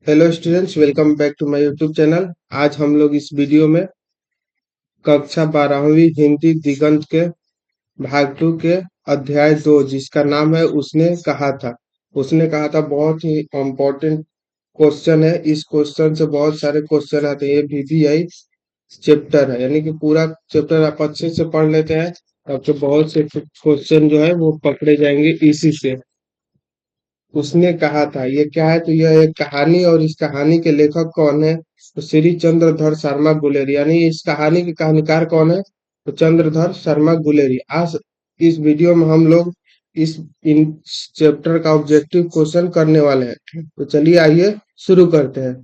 Hello students, welcome back to my YouTube channel. आज हम लोग इस वीडियो में कक्षा 12वीं हिंदी दिगंत के भाग 2 के अध्याय 2 जिसका नाम है उसने कहा था बहुत ही इम्पोर्टेंट क्वेश्चन है। इस क्वेश्चन से बहुत सारे क्वेश्चन आते हैं। ये VVI चैप्टर है, यानी कि पूरा चैप्टर आप अच्छे से पढ़ लेते हैं तो आपके बहुत से क्वेश्चन जो है वो पकड़े जाएंगे इसी से। उसने कहा था ये क्या है, तो यह एक कहानी और इस कहानी के लेखक कौन है? तो श्री चंद्रधर शर्मा गुलेरी, यानी इस कहानी के कहानीकार कौन है? तो चंद्रधर शर्मा गुलेरी। आज इस वीडियो में हम लोग इस इन चैप्टर का ऑब्जेक्टिव क्वेश्चन करने वाले हैं। तो चलिए आइए शुरू करते हैं।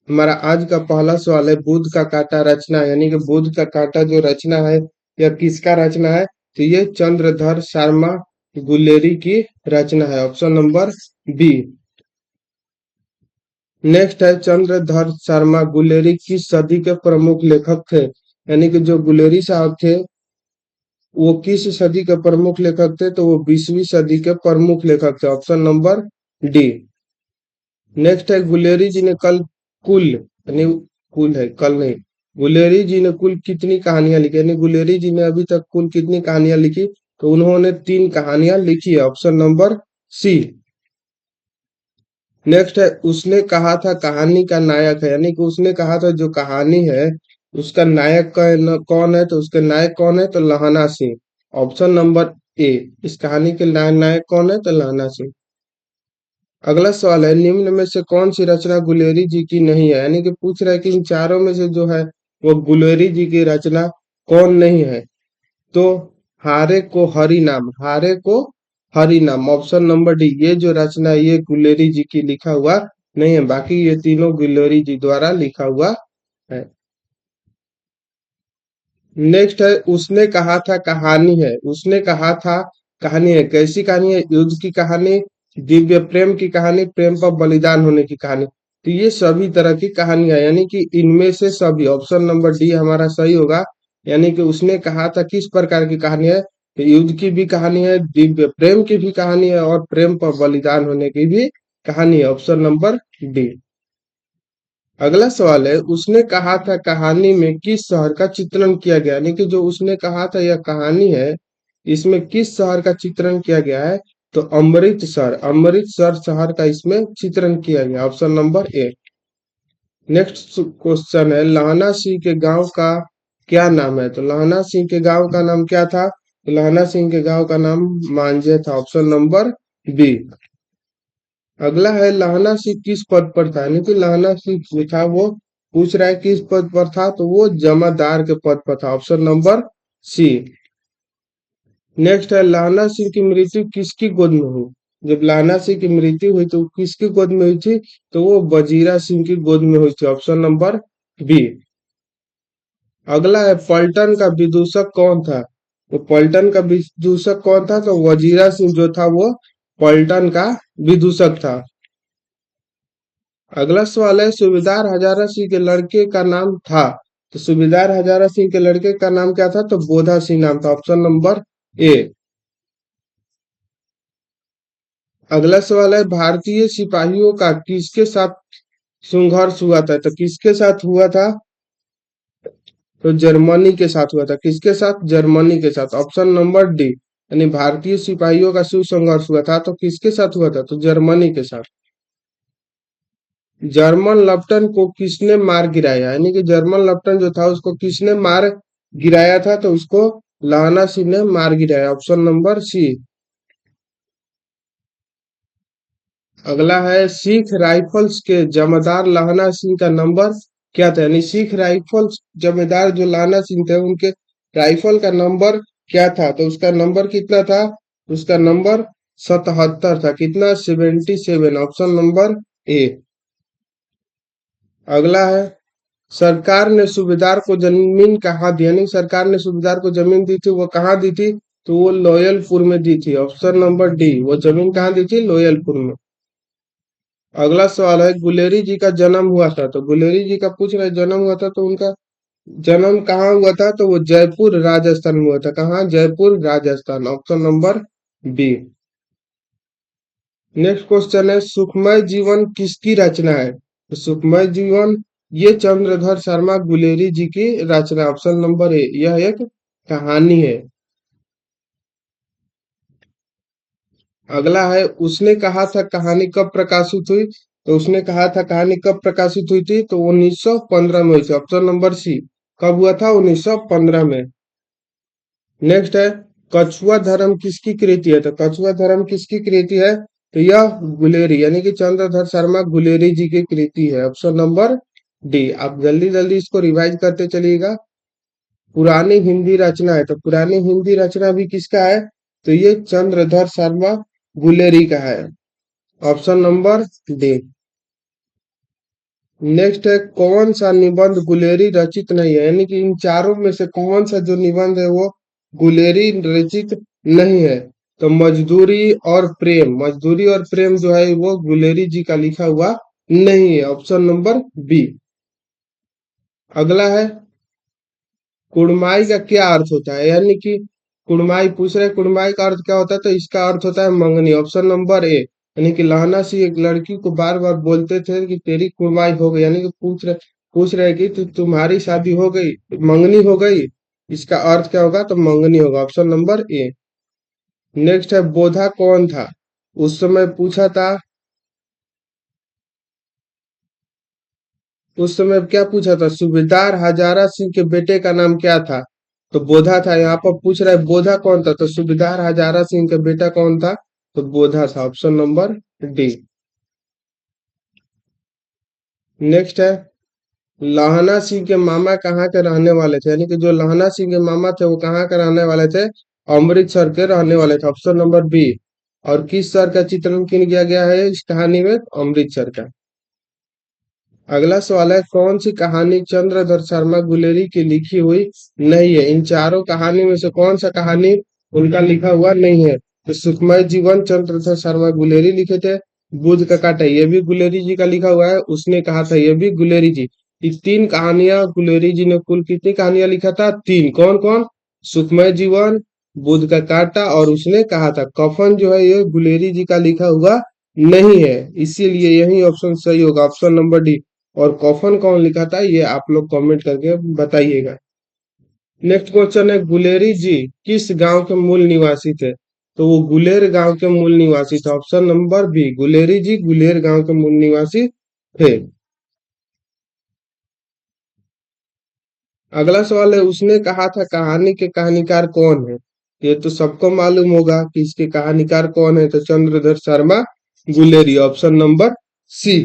हमारा आज का पहला सवाल है, बुध का कांटा रचना, यानी कि बुध का कांटा जो रचना है यह किसका रचना है? तो ये चंद्रधर शर्मा गुलेरी की रचना है। Option number B. नेक्स्ट है, चंद्रधर शर्मा गुलेरी किस सदी के प्रमुख लेखक थे? यानी कि जो गुलेरी साहब थे वो किस सदी के प्रमुख लेखक थे? तो वो 20वीं सदी के प्रमुख लेखक थे। Option number D. नेक्स्ट है, गुलेरी जी ने कुल यानी कुल है कल नहीं, गुलेरी जी ने कुल कितनी कहानियां लिखी? यानी गुलेरी जी ने अभी तक कुल कितनी कहानियां लिखी? तो उन्होंने 3 कहानियां लिखी है। ऑप्शन नंबर सी। नेक्स्ट है, उसने कहा था कहानी का नायक है, यानी कि उसने कहा था जो कहानी है उसका नायक कौन है? तो उसके नायक कौन है? तो लहाना सिंह। Option number A. इस कहानी के नायक कौन है? तो लहाना सिंह। अगला सवाल है, निम्न में से कौन सी रचना गुलेरी जी की नहीं है? यानी कि पूछ रहा है कि इन चारों में से जो है वो गुलेरी जी की रचना कौन नहीं है? तो हारे को हरि नाम, ऑप्शन नंबर डी। ये जो रचना है ये गुलेरी जी की लिखा हुआ नहीं है, बाकी ये तीनों गुलेरी जी द्वारा लिखा हुआ है। नेक्स्ट है, उसने कहा था कहानी है। उसने कहा था कहानी है, कैसी कहानी है? युद्ध की कहानी, दिव्य प्रेम की कहानी, प्रेम पर बलिदान होने की कहानी। तो ये सभी तरह की कहानियां, यानी कि इनमें से सभी, ऑप्शन नंबर डी हमारा सही होगा। यानी कि उसने कहा था किस प्रकार की कहानी है? तो युद्ध की भी कहानी है, दिव्य प्रेम की भी कहानी है और प्रेम पर बलिदान होने की भी कहानी है। Option number D. अगला सवाल है, उसने कहा था कहानी में किस शहर का चित्रण किया गया? यानी कि जो उसने कहा था यह कहानी है इसमें किस शहर का चित्रण किया गया है? तो अमृतसर शहर का इसमें चित्रण किया गया। Option number A. Next question है, लहना सिंह के गांव का क्या नाम है? तो लहना सिंह के गांव का नाम क्या था? तो लहना सिंह के गांव का नाम मांझे था। Option number B. अगला है, लहना सिंह किस पद पर था? यानी कि लहना सिंह जो था वो पूछ रहा है किस पद पर था? तो वो जमादार के पद पर था। ऑप्शन नंबर सी। नेक्स्ट है, लहना सिंह की मृत्यु किसकी गोद में हुई? जब लहना सिंह की मृत्यु हुई तो किसकी गोद में हुई थी? तो वो वजीरा सिंह की गोद में हुई थी। Option number B. अगला है, पलटन का विदूषक कौन था? तो पलटन का विदूषक कौन था? तो वजीरा सिंह जो था वो पलटन का विदूषक था। अगला सवाल है, सूबेदार हजारा सिंह के लड़के का नाम था? तो सूबेदार हजारा सिंह के लड़के का नाम क्या था? तो बोधा सिंह नाम था। Option number A. अगला सवाल है, भारतीय सिपाहियों का किसके साथ संघर्ष हुआ था? तो किसके साथ हुआ था? तो जर्मनी के साथ हुआ था। किसके साथ? जर्मनी के साथ। Option number D. यानी भारतीय सिपाहियों का संघर्ष हुआ था तो किसके साथ हुआ था? तो जर्मनी के साथ। जर्मन लेफ्टन को किसने मार गिराया? यानी कि जर्मन लेफ्टन जो था उसको किसने मार गिराया था? तो उसको लाना सिंह ने मार गिराया। Option number C. अगला है, सिख राइफल्स के जमादार लाना सिंह का नंबर क्या था? यानी सिख राइफल्स जमादार जो लाना सिंह थे उनके राइफल का नंबर क्या था? तो उसका नंबर कितना था? उसका नंबर 77 था। कितना? 77। Option number A. अगला है, सरकार ने सूबेदार को जमीन कहाँ दी? यानी सरकार ने सूबेदार को जमीन दी थी, वो कहाँ दी थी? तो वो लोयलपुर में दी थी। Option number D. वो जमीन कहाँ दी थी? लोयलपुर में। अगला सवाल है, गुलेरी जी का जन्म हुआ था? तो गुलेरी जी का पूछ रहे जन्म हुआ था तो उनका जन्म कहाँ हुआ था? तो वो जयपुर राजस्थान में हुआ था। कहाँ? Jaipur Rajasthan. Option number B. Next question है सुखमय जीवन किसकी रचना है? तो सुखमय जीवन ये चंद्रधर शर्मा गुलेरी जी की रचना, ऑप्शन नंबर ए, यह एक कहानी है। अगला है उसने कहा था कहानी कब प्रकाशित हुई? तो उसने कहा था कहानी कब प्रकाशित हुई थी? तो 1915 में हुई थी, ऑप्शन नंबर सी। कब हुआ था? 1915 में। नेक्स्ट है कछुआ धर्म किसकी कृति है? तो कछुआ धर्म किसकी कृति है? तो यह गुलेरी यानी कि चंद्रधर शर्मा गुलेरी जी की कृति है, ऑप्शन नंबर डी। आप जल्दी जल्दी इसको रिवाइज करते चलिएगा। पुरानी हिंदी रचना है, तो पुरानी हिंदी रचना भी किसका है? तो ये चंद्रधर शर्मा गुलेरी का है, ऑप्शन नंबर डी। नेक्स्ट है कौन सा निबंध गुलेरी रचित नहीं है? यानी कि इन चारों में से कौन सा जो निबंध है वो गुलेरी रचित नहीं है? तो मजदूरी और प्रेम, मजदूरी और प्रेम जो है वो गुलेरी जी का लिखा हुआ नहीं है, ऑप्शन नंबर बी। अगला है कुड़माई का क्या अर्थ होता है? यानी कि कुड़माई पूछ रहे, कुड़माई का अर्थ क्या होता है? तो इसका अर्थ होता है मंगनी, ऑप्शन नंबर ए। यानी कि लहना सी एक लड़की को बार बार बोलते थे कि तेरी कुड़माई हो गई, यानी कि पूछ रहे कि तुम्हारी शादी हो गई, मंगनी हो गई, इसका अर्थ क्या होगा? तो मंगनी होगा, ऑप्शन नंबर ए। नेक्स्ट है बोधा कौन था? उस समय पूछा था, उस समय क्या पूछा था? सूबेदार हजारा सिंह के बेटे का नाम क्या था? तो बोधा था। यहाँ पर पूछ रहा है बोधा कौन था? तो सूबेदार हजारा सिंह का बेटा कौन था? तो बोधा था, ऑप्शन नंबर डी। नेक्स्ट है लाहना सिंह के मामा कहाँ के रहने वाले थे? यानी कि जो लाहना सिंह के मामा थे वो कहाँ के रहने वाले थे? अमृतसर के रहने वाले थे, ऑप्शन नंबर बी। और किस शहर का चित्रण किया गया है इस कहानी में? अमृतसर का। अगला सवाल है कौन सी कहानी चंद्रधर शर्मा गुलेरी की लिखी हुई नहीं है? इन चारों कहानी में से कौन सा कहानी उनका लिखा हुआ नहीं है? तो सुखमय जीवन चंद्रधर शर्मा गुलेरी लिखे थे। बुध का काटा ये भी गुलेरी जी का लिखा हुआ है। उसने कहा था ये भी गुलेरी जी। ये तीन कहानियां गुलेरी जी ने कुल कितनी कहानियां लिखा था? तीन। कौन कौन? सुखमय जीवन, बुध का काटा और उसने कहा था। कफन जो है ये गुलेरी जी का लिखा हुआ नहीं है, इसीलिए यही ऑप्शन सही होगा, ऑप्शन नंबर डी। और कॉफन कौन लिखा था ये आप लोग कमेंट करके बताइएगा। नेक्स्ट क्वेश्चन है गुलेरी जी किस गांव के मूल निवासी थे? तो वो गुलेर गांव के मूल निवासी थे, ऑप्शन नंबर बी। गुलेरी जी गुलेर गांव के मूल निवासी थे। अगला सवाल है उसने कहा था कहानी के कहानीकार कौन है? ये तो सबको मालूम होगा कि इसके कहानीकार कौन है। तो Chandradhar Sharma Guleri, option number C.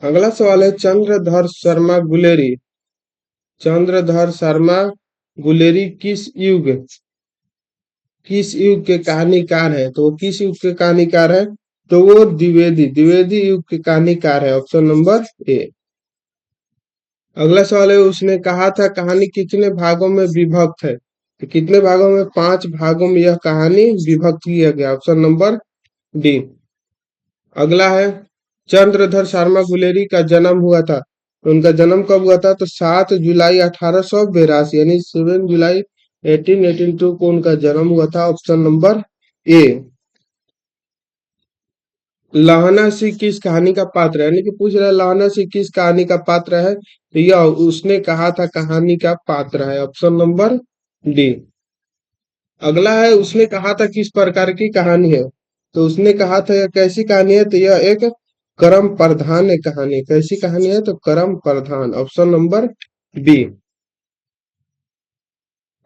अगला सवाल है चंद्रधर शर्मा गुलेरी, चंद्रधर शर्मा गुलेरी किस युग के कहानीकार है? तो वो किस युग के कहानीकार है? तो वो द्विवेदी द्विवेदी युग के कहानीकार है, ऑप्शन नंबर ए। अगला सवाल है उसने कहा था कहानी कितने भागों में विभक्त है? तो कितने भागों में? 5 भागों में यह कहानी विभक्त किया गया, ऑप्शन नंबर डी। अगला है चंद्रधर शर्मा गुलेरी का जन्म हुआ था, तो उनका जन्म कब हुआ था? तो 7 जुलाई 1882 यानी 7 जुलाई 1882 को उनका जन्म हुआ था, ऑप्शन नंबर ए। लाहना सिंह किस कहानी का पात्र है? यानी कि पूछ रहा है लाहना सिंह किस कहानी का पात्र है? तो यह उसने कहा था कहानी का पात्र है, ऑप्शन नंबर डी। अगला है उसने कहा था किस प्रकार की कहानी है? तो उसने कहा था यह कैसी कहानी है? तो यह एक कर्म प्रधान है कहानी। कैसी कहानी है? तो कर्म प्रधान, ऑप्शन नंबर बी।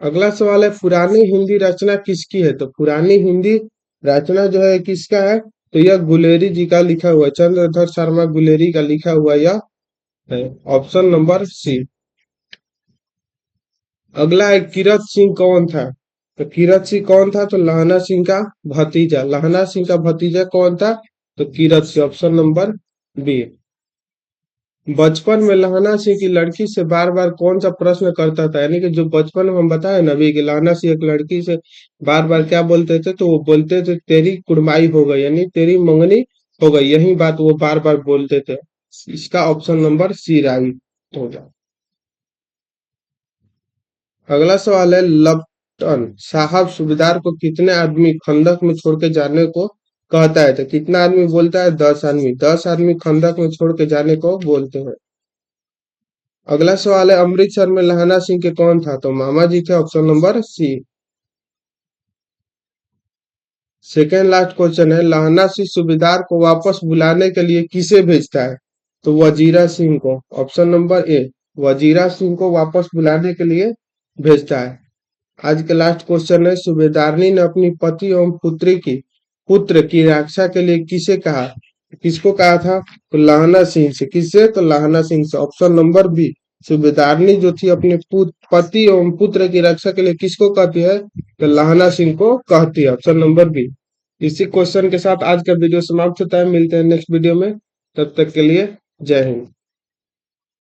अगला सवाल है पुरानी हिंदी रचना किसकी है? तो पुरानी हिंदी रचना जो है किसका है? तो यह गुलेरी जी का लिखा हुआ है, चंद्रधर शर्मा गुलेरी का लिखा हुआ यह है, ऑप्शन नंबर सी। अगला है किरत सिंह कौन था? तो किरत सिंह कौन था? तो लहना सिंह का भतीजा, लहना सिंह का भतीजा कौन था? तो किरत सिंह, ऑप्शन नंबर बी। बचपन में लहना सिंह की लड़की से बार बार कौन सा प्रश्न करता था? यानी कि जो बचपन में हम बताए ना अभी कि लहना सिंह एक लड़की से बार बार क्या बोलते थे? तो वो बोलते थे तेरी कुड़माई हो गई, यानी तेरी मंगनी हो गई, यही बात वो बार बार बोलते थे। इसका ऑप्शन नंबर सी राइट होगा। अगला सवाल है टन। साहब सूबेदार को कितने आदमी खंदक में छोड़ के जाने को कहता है? तो कितना आदमी बोलता है? 10 आदमी। 10 आदमी खंदक में छोड़ के जाने को बोलते हैं। अगला सवाल है, अमृतसर में लहना सिंह के कौन था? तो मामा जी थे, option number C. Second last question है, लहना सिंह सूबेदार को वापस बुलाने के लिए किसे भेजता है? तो वजीरा सिंह को, option number A. Wazira Singh को वापस बुलाने के लिए भेजता है। आज का लास्ट क्वेश्चन है, सूबेदारनी ने अपनी पति एवं पुत्र की रक्षा के लिए किसे कहा? किसको कहा था? तो लहना सिंह से। किससे? तो लहना सिंह से, ऑप्शन नंबर बी। सूबेदारनी जो थी अपने पति एवं पुत्र की रक्षा के लिए किसको कहती है? तो लहना सिंह को कहती है, ऑप्शन नंबर बी। इसी क्वेश्चन के साथ आज का वीडियो समाप्त होता है। मिलते हैं नेक्स्ट वीडियो में, तब तक के लिए जय हिंद।